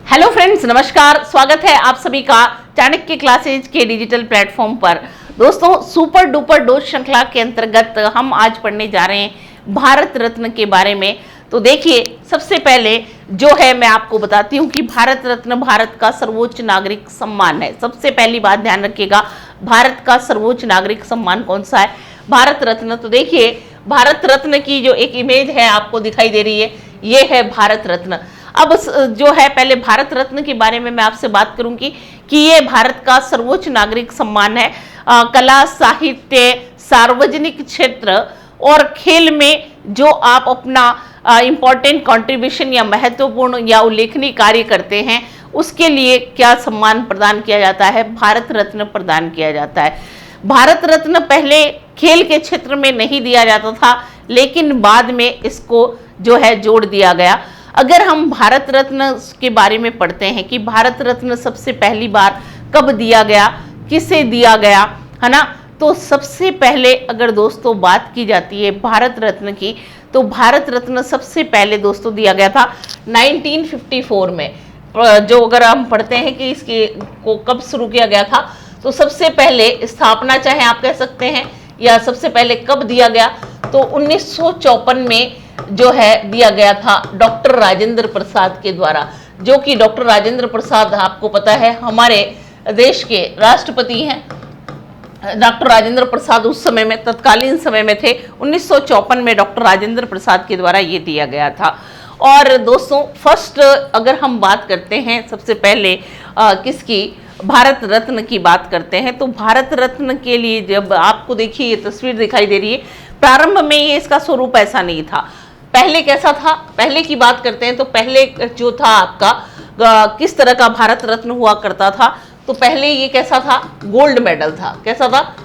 Hello friends, नमस्कार। स्वागत है आप सभी का चाणक्य क्लासेज के डिजिटल प्लेटफॉर्म पर। दोस्तों, सुपर डुपर डोज श्रृंखला के अंतर्गत हम आज पढ़ने जा रहे हैं भारत रत्न के बारे में। तो देखिए, सबसे पहले जो है मैं आपको बताती हूँ कि भारत रत्न भारत का सर्वोच्च नागरिक सम्मान है। सबसे पहली बात ध्यान रखिएगा, भारत का सर्वोच्च नागरिक सम्मान कौन सा है? भारत रत्न। तो देखिए, भारत रत्न की जो एक इमेज है आपको दिखाई दे रही है, ये है भारत रत्न। अब जो है पहले भारत रत्न के बारे में मैं आपसे बात करूंगी कि ये भारत का सर्वोच्च नागरिक सम्मान है। कला, साहित्य, सार्वजनिक क्षेत्र और खेल में जो आप अपना इम्पोर्टेंट कंट्रीब्यूशन या महत्वपूर्ण या उल्लेखनीय कार्य करते हैं, उसके लिए क्या सम्मान प्रदान किया जाता है? भारत रत्न प्रदान किया जाता है। भारत रत्न पहले खेल के क्षेत्र में नहीं दिया जाता था, लेकिन बाद में इसको जो है जोड़ दिया गया। अगर हम भारत रत्न के बारे में पढ़ते हैं कि भारत रत्न सबसे पहली बार कब दिया गया, किसे दिया गया, है ना, तो सबसे पहले अगर दोस्तों बात की जाती है भारत रत्न की, तो भारत रत्न सबसे पहले दोस्तों दिया गया था 1954 में। जो अगर हम पढ़ते हैं कि इसकी को कब शुरू किया गया था, तो सबसे पहले स्थापना चाहे आप कह सकते हैं या सबसे पहले कब दिया गया, तो 1954 में जो है दिया गया था डॉक्टर राजेंद्र प्रसाद के द्वारा। जो कि डॉक्टर राजेंद्र प्रसाद आपको पता है हमारे देश के राष्ट्रपति हैं। डॉक्टर राजेंद्र प्रसाद उस समय में तत्कालीन समय में थे। 1954 में डॉक्टर राजेंद्र प्रसाद के द्वारा ये दिया गया था। और दोस्तों, फर्स्ट अगर हम बात करते हैं सबसे पहले किसकी, भारत रत्न की बात करते हैं, तो भारत रत्न के लिए जब आपको देखिए ये तस्वीर दिखाई दे रही है, प्रारंभ में ये इसका स्वरूप ऐसा नहीं था। पहले कैसा था, पहले की बात करते हैं तो पहले जो था आपका किस तरह का भारत रत्न हुआ करता था, तो पहले ये कैसा था, गोल्ड मेडल था। कैसा था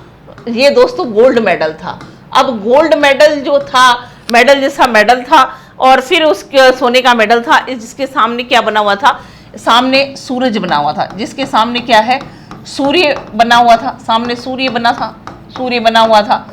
ये दोस्तों? गोल्ड मेडल था। अब गोल्ड मेडल जो था, मेडल जैसा मेडल था, और फिर उसके सोने का मेडल था, जिसके सामने क्या बना हुआ था, सामने सूरज बना हुआ था। जिसके सामने क्या है, सूर्य बना हुआ था। सामने सूर्य बना था, सूर्य बना हुआ था,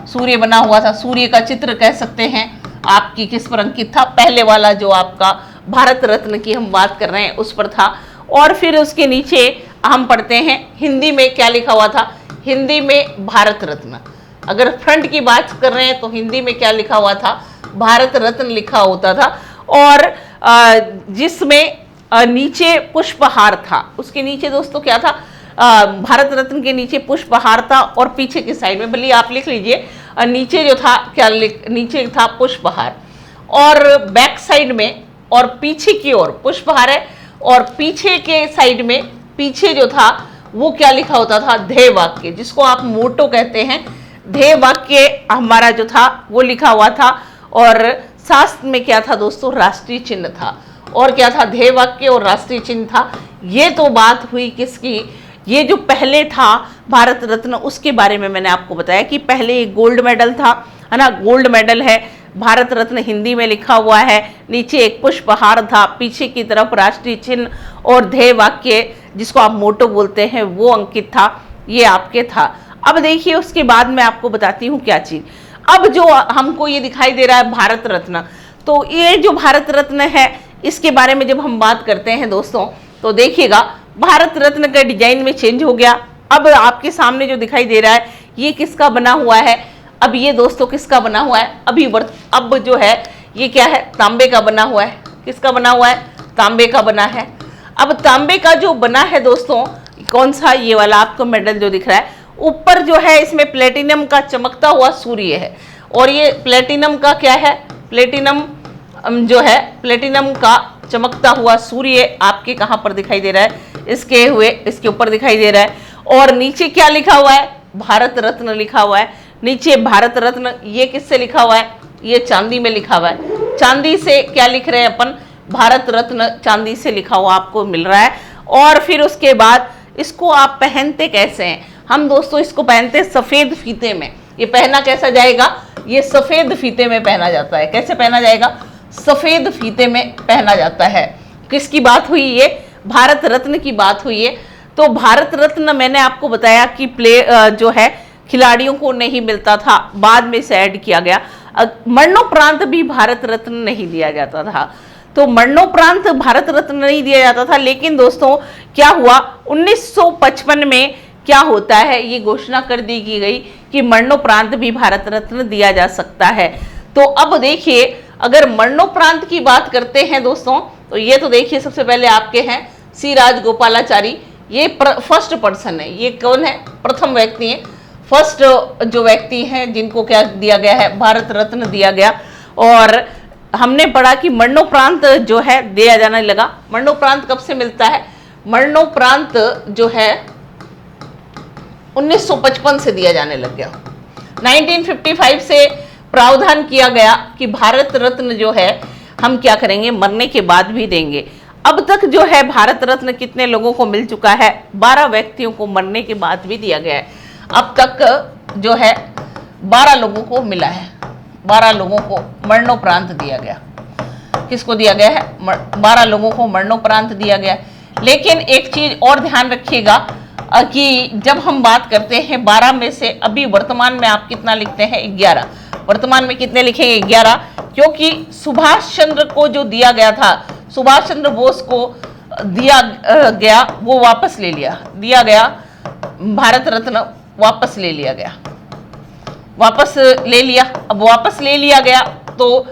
सूर्य बना हुआ था। सूर्य का चित्र कह सकते हैं आपकी किस पर अंकित था, पहले वाला जो आपका भारत रत्न की हम बात कर रहे हैं उस पर था। और फिर उसके नीचे हम पढ़ते हैं हिंदी में क्या लिखा हुआ था, हिंदी में भारत रत्न। अगर फ्रंट की बात कर रहे हैं तो हिंदी में क्या लिखा हुआ था, भारत रत्न लिखा होता था। और जिसमें नीचे पुष्पहार था, उसके नीचे दोस्तों क्या था, भारत रत्न के नीचे पुष्पहार था, और पीछे की साइड में भले आप लिख लीजिए, नीचे जो था क्या नीचे था पुष्पहार, और बैक साइड में और पीछे की ओर पुष्पहार है, और पीछे के साइड में पीछे जो था वो क्या लिखा होता था, ध्येय वाक्य, जिसको आप मोटो कहते हैं। ध्येय वाक्य हमारा जो था वो लिखा हुआ था। और शास्त्र में क्या था दोस्तों, राष्ट्रीय चिन्ह था। और क्या था, ध्येय वाक्य और राष्ट्रीय चिन्ह था। ये तो बात हुई किसकी, ये जो पहले था भारत रत्न, उसके बारे में मैंने आपको बताया कि पहले एक गोल्ड मेडल था, है ना, गोल्ड मेडल है। भारत रत्न हिंदी में लिखा हुआ है, नीचे एक पुष्पहार था, पीछे की तरफ राष्ट्रीय चिन्ह और ध्येय वाक्य जिसको आप मोटो बोलते हैं वो अंकित था। ये आपके था। अब देखिए, उसके बाद मैं आपको बताती हूँ क्या चीज। अब जो हमको ये दिखाई दे रहा है भारत रत्न, तो ये जो भारत रत्न है इसके बारे में जब हम बात करते हैं दोस्तों, तो देखिएगा भारत रत्न का डिजाइन में चेंज हो गया। अब आपके सामने जो दिखाई दे रहा है ये किसका बना हुआ है? अब ये दोस्तों किसका बना हुआ है? अब जो है ये क्या है, तांबे का बना हुआ है। किसका बना हुआ है? तांबे का बना है। अब तांबे का जो बना है दोस्तों, कौन सा, ये वाला आपको मेडल जो दिख रहा है, ऊपर जो है इसमें प्लेटिनम का चमकता हुआ सूर्य है। और ये प्लेटिनम का क्या है, प्लेटिनम जो है, प्लेटिनम का चमकता हुआ सूर्य आपके कहाँ पर दिखाई दे रहा है, इसके ऊपर दिखाई दे रहा है। और नीचे क्या लिखा हुआ है, भारत रत्न लिखा हुआ है। नीचे भारत रत्न, ये किससे लिखा हुआ है, ये चांदी में लिखा हुआ है। चांदी से क्या लिख रहे हैं अपन, भारत रत्न चांदी से लिखा हुआ आपको मिल रहा है। और फिर उसके बाद इसको आप पहनते कैसे हैं? हम दोस्तों इसको पहनते सफेद फीते में। ये पहना कैसा जाएगा, ये सफेद फीते में पहना जाता है। कैसे पहना जाएगा, सफेद फीते में पहना जाता है। किसकी बात हुई, ये भारत रत्न की बात हुई है। तो भारत रत्न मैंने आपको बताया कि जो है खिलाड़ियों को नहीं मिलता था, बाद में से ऐड किया गया। मरणोपरांत भी भारत रत्न नहीं दिया जाता था। तो मरणोपरांत भारत रत्न नहीं दिया जाता था। लेकिन दोस्तों क्या हुआ, 1955 में क्या होता है, ये घोषणा कर दी गई कि मरणोपरांत भी भारत रत्न दिया जा सकता है। तो अब देखिए, अगर मरणोपरांत की बात करते हैं दोस्तों, तो ये तो देखिए सबसे पहले आपके हैं सी राजगोपालाचारी। ये फर्स्ट पर्सन है, ये कौन है, प्रथम व्यक्ति है, फर्स्ट जो व्यक्ति हैं जिनको क्या दिया गया है, भारत रत्न दिया गया। और हमने पढ़ा कि मरणोपरांत जो है दिया जाने लगा। मरणोपरांत कब से मिलता है, मरणोपरांत जो है 1955 से दिया जाने लग गया। 1955 से प्रावधान किया गया कि भारत रत्न जो है हम क्या करेंगे, मरने के बाद भी देंगे। अब तक जो है भारत रत्न कितने लोगों को मिल चुका है, 12 व्यक्तियों को मरने के बाद भी दिया गया है। अब तक जो है 12 लोगों को मिला है, 12 लोगों को मरणोपरांत दिया गया। किसको दिया गया है, 12 लोगों को मरणोपरांत दिया गया। लेकिन एक चीज और ध्यान रखिएगा कि जब हम बात करते हैं 12 में से अभी वर्तमान में आप कितना लिखते हैं, 11। वर्तमान में कितने लिखेंगे, 11, क्योंकि सुभाष चंद्र को जो दिया गया था, सुभाष चंद्र बोस को दिया गया, वो वापस ले लिया, दिया गया भारत रत्न वापस ले लिया गया, वापस ले लिया। अब वापस ले लिया गया तो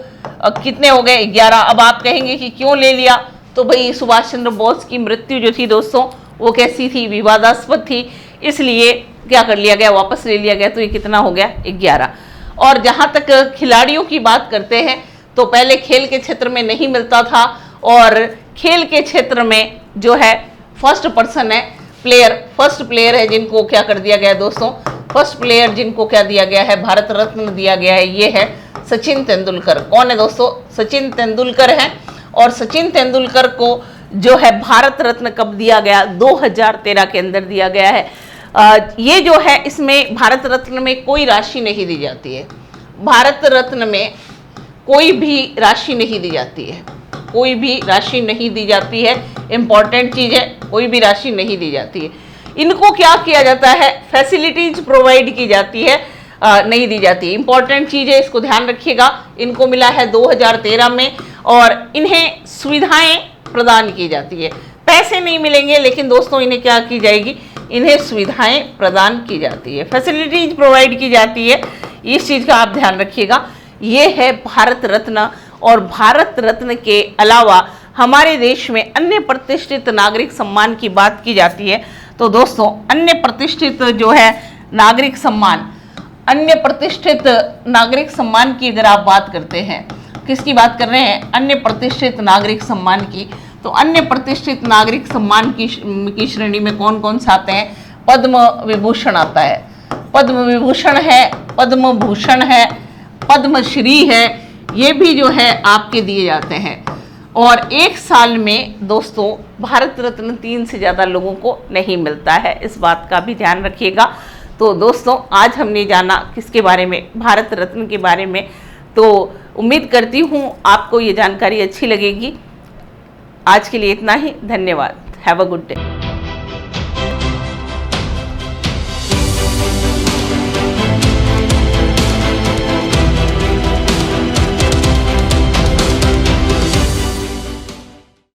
कितने हो गए, 11। अब आप कहेंगे कि क्यों ले लिया, तो भाई सुभाष चंद्र बोस की मृत्यु जो थी दोस्तों वो कैसी थी, विवादास्पद थी, इसलिए क्या कर लिया गया, वापस ले लिया गया। तो ये कितना हो गया, 11। और जहां तक खिलाड़ियों की बात करते हैं तो पहले खेल के क्षेत्र में नहीं मिलता था, और खेल के क्षेत्र में जो है फर्स्ट पर्सन है, प्लेयर, फर्स्ट प्लेयर है जिनको क्या कर दिया गया दोस्तों, फर्स्ट प्लेयर जिनको क्या दिया गया है, भारत रत्न दिया गया है, ये है सचिन तेंदुलकर। कौन है दोस्तों, सचिन तेंदुलकर है। और सचिन तेंदुलकर को जो है भारत रत्न कब दिया गया, 2013 के अंदर दिया गया है। ये जो है इसमें भारत रत्न में कोई राशि नहीं दी जाती है, भारत रत्न में कोई भी राशि नहीं दी जाती है, कोई भी राशि नहीं दी जाती है। इंपॉर्टेंट चीज है, कोई भी राशि नहीं दी जाती है। इनको क्या किया जाता है, फैसिलिटीज प्रोवाइड की जाती है, नहीं दी जाती है। इंपॉर्टेंट चीज है, इसको ध्यान रखिएगा। इनको मिला है 2013 में, और इन्हें सुविधाएं प्रदान की जाती है। पैसे नहीं मिलेंगे, लेकिन दोस्तों इन्हें क्या की जाएगी, इन्हें सुविधाएं प्रदान की जाती है, फैसिलिटीज प्रोवाइड की जाती है। इस चीज का आप ध्यान रखिएगा। ये है भारत रत्न। और भारत रत्न के अलावा हमारे देश में अन्य प्रतिष्ठित नागरिक सम्मान की बात की जाती है। तो दोस्तों अन्य प्रतिष्ठित जो है नागरिक सम्मान, अन्य प्रतिष्ठित नागरिक सम्मान की अगर आप बात करते हैं, किसकी बात कर रहे हैं, अन्य प्रतिष्ठित नागरिक सम्मान की, तो अन्य प्रतिष्ठित नागरिक सम्मान की श्रेणी में कौन कौन से आते हैं, पद्म विभूषण आता है, पद्म विभूषण है, पद्म भूषण है, पद्मश्री है, ये भी जो है आपके दिए जाते हैं। और एक साल में दोस्तों भारत रत्न 3 से ज़्यादा लोगों को नहीं मिलता है, इस बात का भी ध्यान रखिएगा। तो दोस्तों आज हमने जाना किसके बारे में, भारत रत्न के बारे में। तो उम्मीद करती हूँ आपको ये जानकारी अच्छी लगेगी। आज के लिए इतना ही, धन्यवाद। Have a good day.